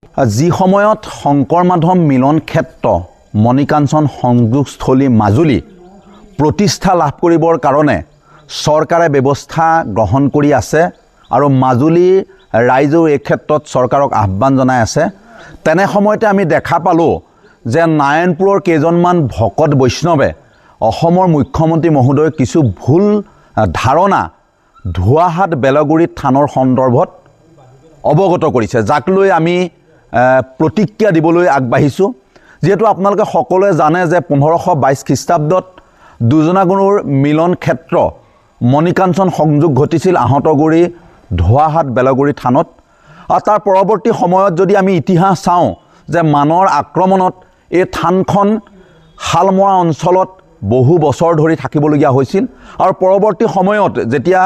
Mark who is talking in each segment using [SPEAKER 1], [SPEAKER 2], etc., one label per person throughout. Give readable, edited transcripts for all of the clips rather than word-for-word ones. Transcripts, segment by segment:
[SPEAKER 1] যি সময়ত শংকৰ মাধৱ মিলন ক্ষেত্ৰ মণিকাঞ্চন সংযোগস্থলী মাজুলী প্ৰতিষ্ঠা লাভ কৰিবৰ কাৰণে চৰকাৰে ব্যৱস্থা গ্ৰহণ কৰি আছে আৰু মাজুলী ৰাইজেও এই ক্ষেত্ৰত চৰকাৰক আহ্বান জনাই আছে। তেনে সময়তে আমি দেখা পালোঁ যে নাৰায়ণপুৰৰ কেইজনমান ভকত বৈষ্ণৱে অসমৰ মুখ্যমন্ত্ৰী মহোদয় কিছু ভুল ধাৰণা ধোৱাহাট বেলগুৰি থানৰ সন্দৰ্ভত অৱগত কৰিছে, যাক লৈ আমি প্ৰতিক্ৰিয়া দিবলৈ আগবাঢ়িছোঁ। যিহেতু আপোনালোকে সকলোৱে জানে যে 1522 খ্ৰীষ্টাব্দত দুজনা গুৰুৰ মিলন ক্ষেত্ৰ মণিকাঞ্চন সংযোগ ঘটিছিল আহতগুৰি ধোৱাহাট বেলগুৰি থানত। আৰু তাৰ পৰৱৰ্তী সময়ত যদি আমি ইতিহাস চাওঁ যে মানৰ আক্ৰমণত এই থানখন শালমৰা অঞ্চলত বহু বছৰ ধৰি থাকিবলগীয়া হৈছিল আৰু পৰৱৰ্তী সময়ত যেতিয়া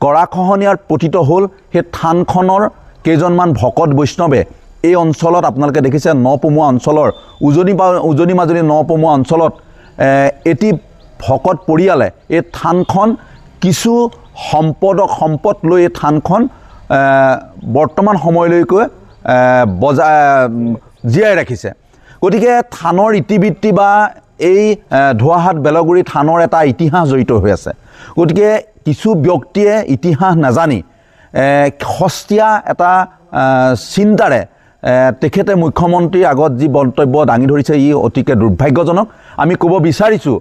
[SPEAKER 1] গৰাখহনীয়াত পতিত হ'ল সেই থানখনৰ কেইজনমান ভকত বৈষ্ণৱে এই অঞ্চলত আপোনালোকে দেখিছে নপমুৱা অঞ্চলৰ উজনি মাজুলী নপমুৱা অঞ্চলত এটি ভকত পৰিয়ালে এই থানখন কিছু সম্পদ লৈ এই থানখন বৰ্তমান সময়লৈকে জীয়াই ৰাখিছে। গতিকে থানৰ ইতিবৃত্তি বা এই ধোৱাহাট বেলগুৰি থানৰ এটা ইতিহাস জড়িত হৈ আছে। গতিকে কিছু ব্যক্তিয়ে ইতিহাস নাজানি সস্তীয়া এটা চিন্তাৰে তেখেতে মুখ্যমন্ত্ৰীৰ আগত যি মন্তব্য দাঙি ধৰিছে ই অতিকে দুৰ্ভাগ্যজনক। আমি ক'ব বিচাৰিছোঁ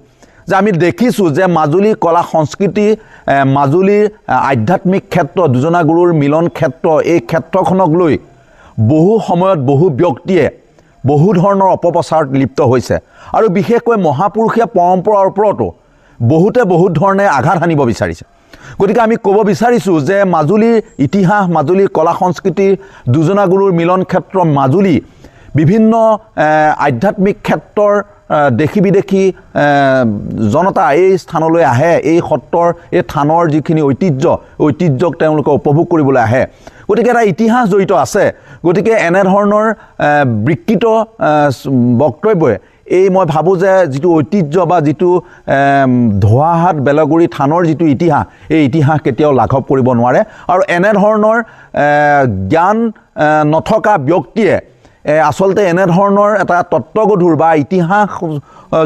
[SPEAKER 1] যে আমি দেখিছোঁ যে মাজুলী কলা সংস্কৃতি মাজুলীৰ আধ্যাত্মিক ক্ষেত্ৰ দুজনা গুৰুৰ মিলন ক্ষেত্ৰ এই ক্ষেত্ৰখনক লৈ বহু সময়ত বহু ব্যক্তিয়ে বহু ধৰণৰ অপপ্ৰচাৰত লিপ্ত হৈছে আৰু বিশেষকৈ মহাপুৰুষীয়া পৰম্পৰাৰ ওপৰতো বহুতে বহুত ধৰণে আঘাত সানিব বিচাৰিছে। গতিকে আমি ক'ব বিচাৰিছোঁ যে মাজুলীৰ ইতিহাস মাজুলীৰ কলা সংস্কৃতিৰ দুজনা গুৰুৰ মিলন ক্ষেত্ৰ মাজুলী বিভিন্ন আধ্যাত্মিক ক্ষেত্ৰৰ দেশী বিদেশী জনতা এই স্থানলৈ আহে, এই সত্ৰৰ এই থানৰ যিখিনি ঐতিহ্যক তেওঁলোকে উপভোগ কৰিবলৈ আহে। গতিকে এটা ইতিহাস জড়িত আছে। গতিকে এনেধৰণৰ বিকৃত বক্তব্যই এই মই ভাবোঁ যে যিটো ঐতিহ্য বা যিটো ধোৱাহাট বেলগুৰি থানৰ যিটো ইতিহাস এই ইতিহাস কেতিয়াও লাঘৱ কৰিব নোৱাৰে। আৰু এনেধৰণৰ জ্ঞান নথকা ব্যক্তিয়ে আচলতে এনেধৰণৰ এটা তত্ত্বগধুৰ বা ইতিহাস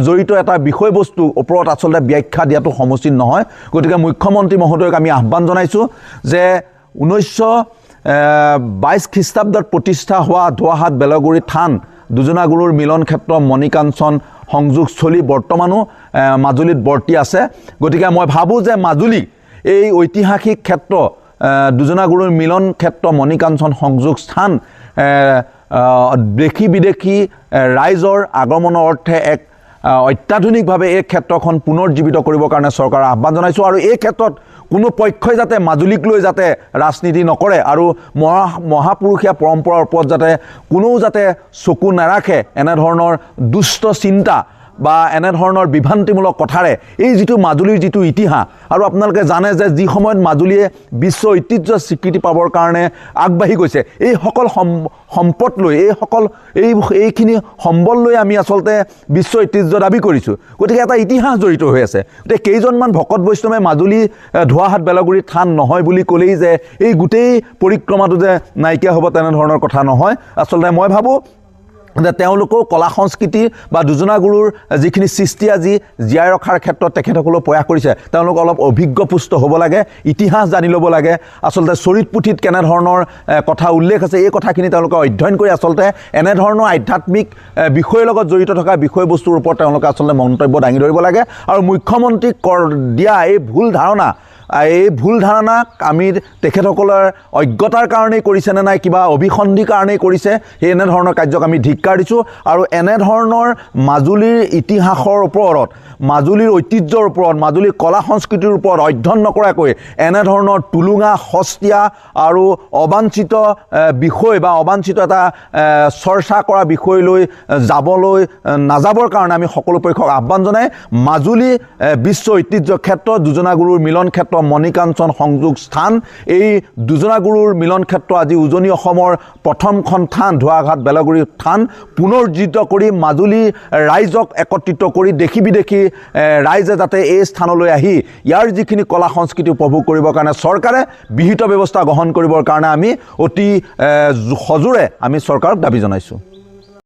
[SPEAKER 1] জড়িত এটা বিষয়বস্তুৰ ওপৰত আচলতে ব্যাখ্যা দিয়াটো সমুচিত নহয়। গতিকে মুখ্যমন্ত্ৰী মহোদয়ক আমি আহ্বান জনাইছোঁ যে 1922 খ্ৰীষ্টাব্দত প্ৰতিষ্ঠা হোৱা ধোৱাহাট বেলগুৰি থান দুজনা গুৰুৰ মিলন ক্ষেত্ৰ মণিকাঞ্চন সংযোগস্থলী বৰ্তমানো মাজুলীত বৰ্তি আছে। গতিকে মই ভাবোঁ যে মাজুলী এই ঐতিহাসিক ক্ষেত্ৰ দুজনা গুৰুৰ মিলন ক্ষেত্ৰ মণিকাঞ্চন সংযোগ স্থান দেশী বিদেশী ৰাইজৰ আগমনৰ অৰ্থে এক অত্যাধুনিকভাৱে এই ক্ষেত্ৰখন পুনৰুজ্জীৱিত কৰিবৰ কাৰণে চৰকাৰৰ আহ্বান জনাইছোঁ। আৰু এই ক্ষেত্ৰত কোনো পক্ষই যাতে মাজুলীক লৈ যাতে ৰাজনীতি নকৰে আৰু মহাপুৰুষীয়া পৰম্পৰাৰ ওপৰত যাতে কোনেও যাতে চকু নাৰাখে এনেধৰণৰ দুষ্ট চিন্তা বা এনেধৰণৰ বিভ্ৰান্তিমূলক কথাৰে এই যিটো মাজুলীৰ যিটো ইতিহাস আৰু আপোনালোকে জানে যে যি সময়ত মাজুলীয়ে বিশ্ব ঐতিহ্য স্বীকৃতি পাবৰ কাৰণে আগবাঢ়ি গৈছে এই সকল সম্পদ লৈ এইখিনি সম্বল লৈ আমি আচলতে বিশ্ব ঐতিহ্য দাবী কৰিছোঁ। গতিকে এটা ইতিহাস জড়িত হৈ আছে। গতিকে কেইজনমান ভকত বৈষ্ণৱে মাজুলী ধোৱাহাট বেলগুৰি থান নহয় বুলি ক'লেই যে এই গোটেই পৰিক্ৰমাটো যে নাইকিয়া হ'ব তেনেধৰণৰ কথা নহয়। আচলতে মই ভাবোঁ যে তেওঁলোকেও কলা সংস্কৃতি বা দুজনা গুৰুৰ যিখিনি সৃষ্টি আজি জীয়াই ৰখাৰ ক্ষেত্ৰত তেখেতসকলেও প্ৰয়াস কৰিছে। তেওঁলোক অলপ অভিজ্ঞপুষ্ট হ'ব লাগে, ইতিহাস জানি ল'ব লাগে। আচলতে চৰিত পুথিত কেনেধৰণৰ কথা উল্লেখ আছে এই কথাখিনি তেওঁলোকে অধ্যয়ন কৰি আচলতে এনেধৰণৰ আধ্যাত্মিক বিষয়ৰ লগত জড়িত থকা বিষয়বস্তুৰ ওপৰত তেওঁলোকে আচলতে মন্তব্য দাঙি ধৰিব লাগে। আৰু মুখ্যমন্ত্ৰীক দিয়া এই ভুল ধাৰণাক আমি তেখেতসকলৰ অজ্ঞতাৰ কাৰণেই কৰিছে নে নাই কিবা অভিসন্ধিৰ কাৰণেই কৰিছে সেই এনেধৰণৰ কাৰ্যক আমি ধিক্কাৰ দিছোঁ। আৰু এনেধৰণৰ মাজুলীৰ ইতিহাসৰ ওপৰত মাজুলীৰ ঐতিহ্যৰ ওপৰত মাজুলীৰ কলা সংস্কৃতিৰ ওপৰত অধ্যয়ন নকৰাকৈ এনেধৰণৰ টুলুঙা সস্তীয়া আৰু অবাঞ্ছিত বিষয় বা অবাঞ্ছিত এটা চৰ্চা কৰা বিষয়লৈ নাযাবৰ কাৰণে আমি সকলো পক্ষক আহ্বান জনাই মাজুলী বিশ্ব ঐতিহ্য ক্ষেত্ৰ দুজনা গুৰুৰ মিলন ক্ষেত্ৰ মণিকাঞ্চন সংযোগ স্থান এই দুজনা গুৰুৰ মিলন ক্ষেত্ৰ আজি উজনি অসমৰ প্ৰথমখন থান ধোৱাঘাট বেলগুৰি থান পুনৰুজ্জীৱিত কৰি মাজুলী ৰাইজক একত্ৰিত কৰি দেশী বিদেশী ৰাইজে যাতে এই স্থানলৈ আহি ইয়াৰ যিখিনি কলা সংস্কৃতি উপভোগ কৰিবৰ কাৰণে চৰকাৰে বিহিত ব্যৱস্থা গ্ৰহণ কৰিবৰ কাৰণে আমি অতি সজোৰে আমি চৰকাৰক দাবী জনাইছোঁ।